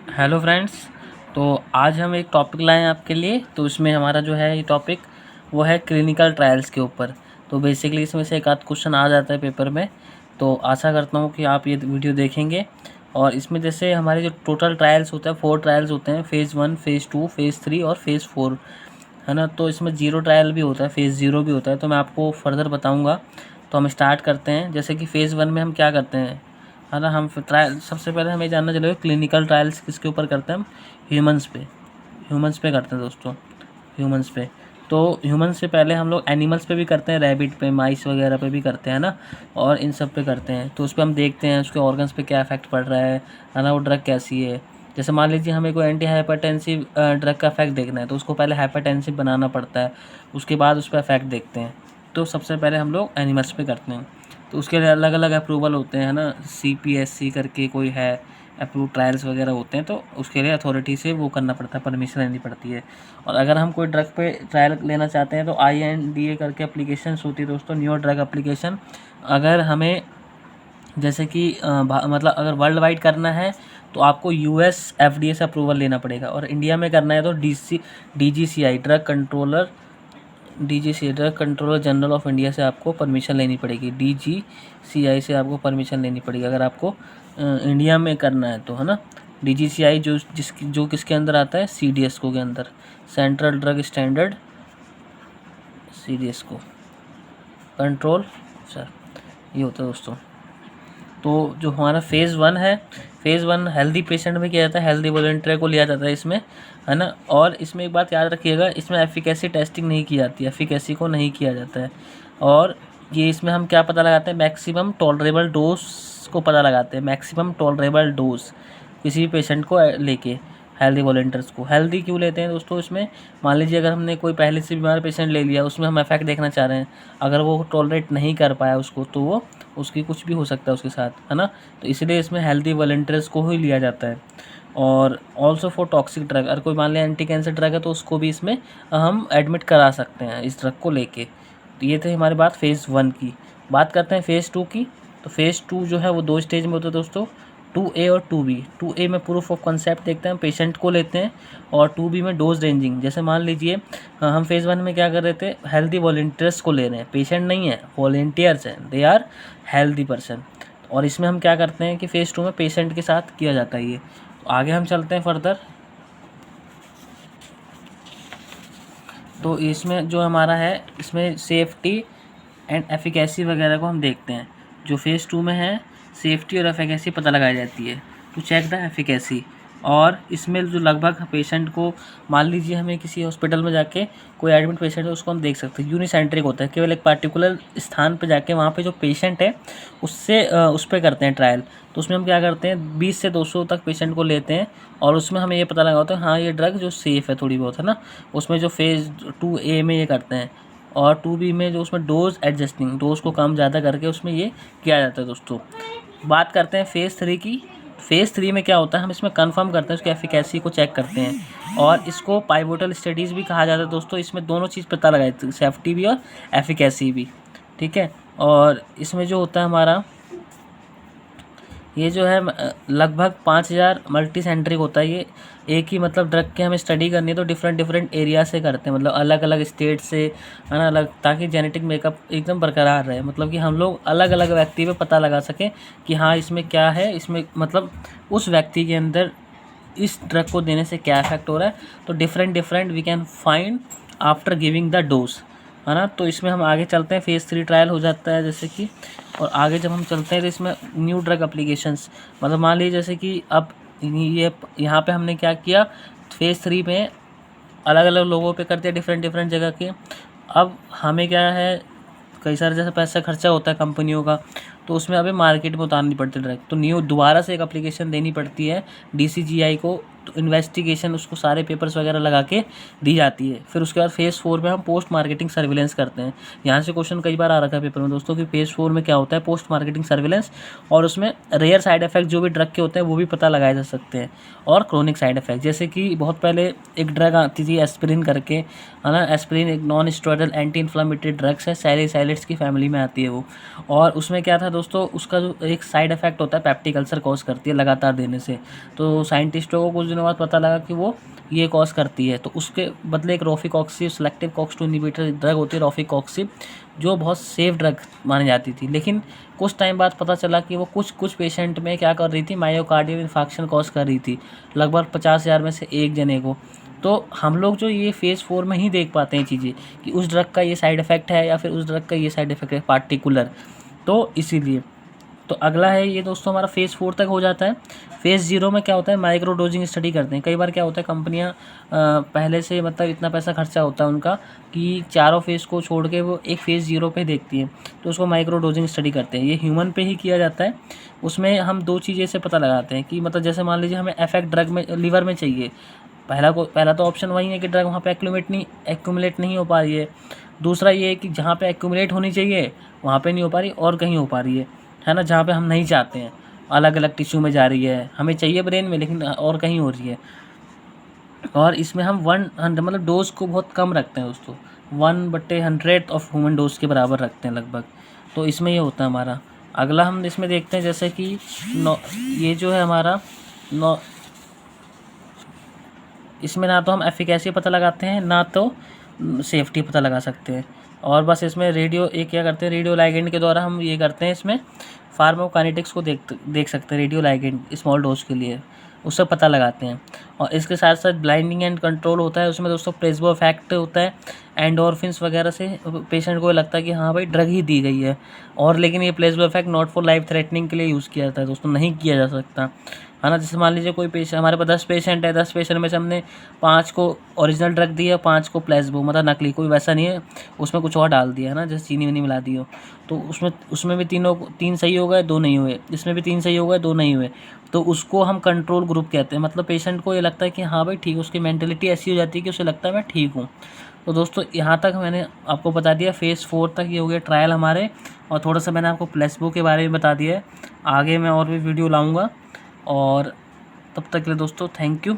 Hello friends. तो आज हम एक टॉपिक लाए हैं आपके लिए। तो इसमें हमारा जो है ये टॉपिक वो है क्लिनिकल ट्रायल्स के ऊपर। तो बेसिकली इसमें से एक आध क्वेश्चन आ जाता है पेपर में। तो आशा करता हूँ कि आप ये वीडियो देखेंगे। और इसमें जैसे हमारे जो टोटल ट्रायल्स होते हैं 4 ट्रायल्स होते हैं, फ़ेज़ 1, फ़ेज़ 2, फ़ेज़ 3 और फ़ेज़ 4, है ना। तो इसमें ज़ीरो ट्रायल भी होता है, फ़ेज़ 0 भी होता है। तो मैं आपको फर्दर बताऊँगा। तो हम स्टार्ट करते हैं। जैसे कि फ़ेज़ 1 में हम क्या करते हैं, है ना। हम ट्रायल सबसे पहले हमें जानना चलेगा क्लिनिकल ट्रायल्स किसके ऊपर करते हैं हम। ह्यूमंस पे करते हैं दोस्तों, ह्यूमंस पे। तो ह्यूमंस से पहले हम लोग एनिमल्स पे भी करते हैं, रैबिट पे, माइस वगैरह पे भी करते हैं ना। और इन सब पे करते हैं। तो उस पर हम देखते हैं उसके ऑर्गन्स पे क्या इफेक्ट पड़ रहा है ना, वो ड्रग कैसी है। जैसे मान लीजिए हमें कोई एंटी हाइपरटेंसिव ड्रग का इफेक्ट देखना है, तो उसको पहले हाइपरटेंसिव बनाना पड़ता है, उसके बाद उस पर इफेक्ट देखते हैं। तो सबसे पहले हम लोग एनिमल्स पे करते हैं। तो उसके लिए अलग अलग अप्रूवल होते हैं, है ना। CPSC करके कोई है, अप्रूव ट्रायल्स वगैरह होते हैं। तो उसके लिए अथॉरिटी से वो करना पड़ता है, परमिशन लेनी पड़ती है। और अगर हम कोई ड्रग पे ट्रायल लेना चाहते हैं तो INDA करके एप्लीकेशंस होती है दोस्तों, न्यू ड्रग एप्लीकेशन। अगर हमें जैसे कि मतलब अगर वर्ल्ड वाइड करना है तो आपको US FDA से अप्रूवल लेना पड़ेगा। और इंडिया में करना है तो DGCI drug controller general of India से आपको परमिशन लेनी पड़ेगी। DGCI से आपको परमिशन लेनी पड़ेगी अगर आपको इंडिया में करना है तो, है ना। DGCI जो किसके अंदर आता है, CDSCO के अंदर, central drug standard CDSCO control sir, ये होता है दोस्तों। तो जो हमारा फ़ेज़ 1 है, फ़ेज़ 1 हेल्दी पेशेंट में किया जाता है, हेल्दी वॉलंटियर को लिया जाता है इसमें, है ना। और इसमें एक बात याद रखिएगा, इसमें एफिकेसी टेस्टिंग नहीं की जाती है, एफिकेसी को नहीं किया जाता है। और ये इसमें हम क्या पता लगाते हैं, मैक्सिमम टॉलरेबल डोज को पता लगाते हैं, मैक्सिमम टॉलरेबल डोज किसी भी पेशेंट को लेके। हेल्दी वॉलंटियर्स को हेल्दी क्यों लेते हैं दोस्तों इसमें, मान लीजिए अगर हमने कोई पहले से बीमार पेशेंट ले लिया, उसमें हम इफेक्ट देखना चाह रहे हैं, अगर वो टॉलरेट नहीं कर पाया उसको, तो वो उसकी कुछ भी हो सकता है उसके साथ, है ना। तो इसलिए इसमें हेल्दी वॉलंटियर्स को ही लिया जाता है। और ऑल्सो फॉर टॉक्सिक ड्रग, अगर कोई मान लिया एंटी कैंसर ड्रग है तो उसको भी इसमें हम एडमिट करा सकते हैं इस ड्रग को लेके। तो ये थे हमारी बात फ़ेज़ 1 की। बात करते हैं फ़ेज़ 2 की। तो फ़ेज़ 2 जो है वो 2 स्टेज में होता है दोस्तों, 2A और 2B। 2A में प्रूफ ऑफ कंसेप्ट देखते हैं, पेशेंट को लेते हैं। और 2B में डोज रेंजिंग। जैसे मान लीजिए हम फ़ेज़ 1 में क्या कर रहे थे, हेल्दी वॉलंटियर्स को ले रहे हैं, पेशेंट नहीं है, वॉलंटियर्स हैं, दे आर हेल्दी पर्सन। और इसमें हम क्या करते हैं कि फ़ेज़ 2 में पेशेंट के साथ किया जाता है ये। तो आगे हम चलते हैं फर्दर। तो इसमें जो हमारा है, इसमें सेफ्टी एंड एफिकेसी वगैरह को हम देखते हैं। जो फ़ेज़ 2 में है, सेफ्टी और एफिकेसी पता लगाई जाती है, टू चेक द एफिकेसी। और इसमें जो लगभग पेशेंट को, मान लीजिए हमें किसी हॉस्पिटल में जाके कोई एडमिट पेशेंट है, उसको हम देख सकते हैं। यूनिसेंट्रिक होता है, केवल एक पार्टिकुलर स्थान पे जाके वहाँ पे जो पेशेंट है उससे उस पर करते हैं ट्रायल। तो उसमें हम क्या करते हैं, 20 से 200 तक पेशेंट को लेते हैं। और उसमें हमें ये पता लगा होता है हाँ ये ड्रग जो सेफ़ है थोड़ी बहुत, है ना। उसमें जो फ़ेज़ 2A में ये करते हैं। और 2B में जो उसमें डोज एडजस्टिंग, डोज को कम ज़्यादा करके उसमें ये किया जाता है दोस्तों। बात करते हैं फ़ेज़ 3 की। फ़ेज़ 3 में क्या होता है, हम इसमें कंफर्म करते हैं, उसकी एफिकेसी को चेक करते हैं। और इसको पाइवोटल स्टडीज़ भी कहा जाता है दोस्तों। इसमें दोनों चीज़ पता लगाई जाती है, सेफ्टी भी और एफिकेसी भी, ठीक है। और इसमें जो होता है हमारा, ये जो है लगभग 5000 मल्टी सेंट्रिक होता है ये। एक ही मतलब ड्रग की हमें स्टडी करनी है तो डिफरेंट एरिया से करते हैं, मतलब अलग अलग स्टेट से, है ना, अलग, ताकि जेनेटिक मेकअप एकदम बरकरार रहे। मतलब कि हम लोग अलग अलग व्यक्ति पे पता लगा सकें कि हाँ इसमें क्या है, इसमें मतलब उस व्यक्ति के अंदर इस ड्रग को देने से क्या इफेक्ट हो रहा है। तो different we can find after giving the dose, है ना। तो इसमें हम आगे चलते हैं, फ़ेज़ 3 ट्रायल हो जाता है जैसे कि। और आगे जब हम चलते हैं तो इसमें न्यू ड्रग एप्लीकेशंस, मतलब मान लीजिए जैसे कि अब ये यहाँ पे हमने क्या किया, फ़ेज़ 3 में अलग अलग लोगों पे करते हैं, डिफरेंट जगह के। अब हमें क्या है, कई सारे जैसे पैसा खर्चा होता है कंपनियों का, तो उसमें अभी मार्केट में उतारनी पड़ती है ड्रग। तो न्यू दोबारा से एक एप्लीकेशन देनी पड़ती है DCGI को, तो इन्वेस्टिगेशन उसको सारे पेपर्स वगैरह लगा के दी जाती है। फिर उसके बाद फेज़ 4 में हम पोस्ट मार्केटिंग सर्विलेंस करते हैं। यहाँ से क्वेश्चन कई बार आ रखा है पेपर में दोस्तों कि फेज़ 4 में क्या होता है, पोस्ट मार्केटिंग सर्विलेंस, और उसमें रेयर साइड इफेक्ट जो भी ड्रग के होते हैं वो भी पता लगाए जा सकते हैं, और क्रोनिक साइड इफेक्ट, जैसे कि बहुत पहले एक ड्रग आती थी एस्पिरिन करके, है ना। एस्पिरिन एक non steroidal anti inflammatory drugs है, सैलिसाइलिड्स की फैमिली में आती है वो। और उसमें क्या था दोस्तों, उसका जो एक साइड इफेक्ट होता है पेप्टिक अल्सर कॉज करती है लगातार देने से। तो साइंटिस्टों को कुछ दिनों बाद पता लगा कि वो ये कॉज करती है, तो उसके बदले एक रोफिकॉक्सिब सेलेक्टिव कॉक्स 2 इनहिबिटर ड्रग होती है रोफिकॉक्सिब, जो बहुत सेफ ड्रग मानी जाती थी। लेकिन कुछ टाइम बाद पता चला कि वो कुछ पेशेंट में क्या कर रही थी, मायोकार्डियल इन्फार्क्शन कॉज कर रही थी, लगभग 50,000 में से एक जने को। तो हम लोग जो ये फेज़ 4 में ही देख पाते हैं चीज़ें कि उस ड्रग का ये साइड इफ़ेक्ट है या फिर उस ड्रग का ये साइड इफ़ेक्ट है पार्टिकुलर, तो इसीलिए। तो अगला है ये दोस्तों हमारा फेज़ 4 तक हो जाता है। फेज़ 0 में क्या होता है, माइक्रो डोजिंग स्टडी करते हैं। कई बार क्या होता है, कंपनियां पहले से मतलब इतना पैसा खर्चा होता है उनका कि चारों फेज़ को छोड़ के वो एक फेज़ 0 पे देखती हैं, तो उसको माइक्रो डोजिंग स्टडी करते हैं। ये ह्यूमन पे ही किया जाता है। उसमें हम दो चीज़ें से पता लगाते हैं कि मतलब जैसे मान लीजिए हमें इफेक्ट ड्रग में लीवर में चाहिए, पहला तो ऑप्शन वही है कि ड्रग वहाँ पे एक्यूमुलेट नहीं हो पा रही है। दूसरा ये है कि जहाँ पे एक्यूमुलेट होनी चाहिए वहाँ पे नहीं हो पा रही और कहीं हो पा रही है ना, जहाँ पे हम नहीं चाहते हैं, अलग अलग टिश्यू में जा रही है, हमें चाहिए ब्रेन में लेकिन और कहीं हो रही है। और इसमें हम 100 मतलब डोज को बहुत कम रखते हैं दोस्तों, 1/100 ऑफ ह्यूमन डोज के बराबर रखते हैं लगभग। तो इसमें ये होता है हमारा। अगला हम इसमें देखते हैं जैसे कि ये जो है हमारा इसमें ना तो हम एफिकेसी पता लगाते हैं ना तो सेफ्टी पता लगा सकते हैं। और बस इसमें एक क्या करते हैं, रेडियो लाइगेंड के द्वारा हम ये करते हैं, इसमें फार्माकोकाइनेटिक्स को देख सकते हैं रेडियो लाइगेंड स्मॉल डोज के लिए, उससे पता लगाते हैं। और इसके साथ साथ ब्लाइंडिंग एंड कंट्रोल होता है, उसमें दोस्तों प्लेसबो इफेक्ट होता है, एंडोर्फिन्स वगैरह से पेशेंट को लगता है कि हाँ भाई ड्रग ही दी गई है, और लेकिन ये placebo effect not for life threatening के लिए यूज़ किया जाता है दोस्तों, नहीं किया जा सकता, है ना। जैसे मान लीजिए कोई पेशेंट, हमारे पास 10 पेशेंट है, 10 पेशेंट में से हमने 5 को ओरिजिनल ड्रग दी है, 5 को प्लेसबो मतलब नकली, कोई वैसा नहीं है उसमें कुछ और डाल दिया है ना, जैसे चीनी वनी मिला दी हो, तो उसमें भी 3 सही हो गए 2 नहीं हुए, इसमें भी 3 सही हो गए 2 नहीं हुए, तो उसको हम कंट्रोल ग्रुप कहते हैं। मतलब पेशेंट को ये लगता है कि हाँ भाई ठीक है, उसकी मेंटेलिटी ऐसी हो जाती है कि उसे लगता है मैं ठीक हूँ। तो दोस्तों यहाँ तक मैंने आपको बता दिया, फेज़ 4 तक ये हो गया ट्रायल हमारे, और थोड़ा सा मैंने आपको प्लेसबो के बारे में बता दिया है। आगे मैं और भी वीडियो लाऊँगा, और तब तक के लिए दोस्तों थैंक यू।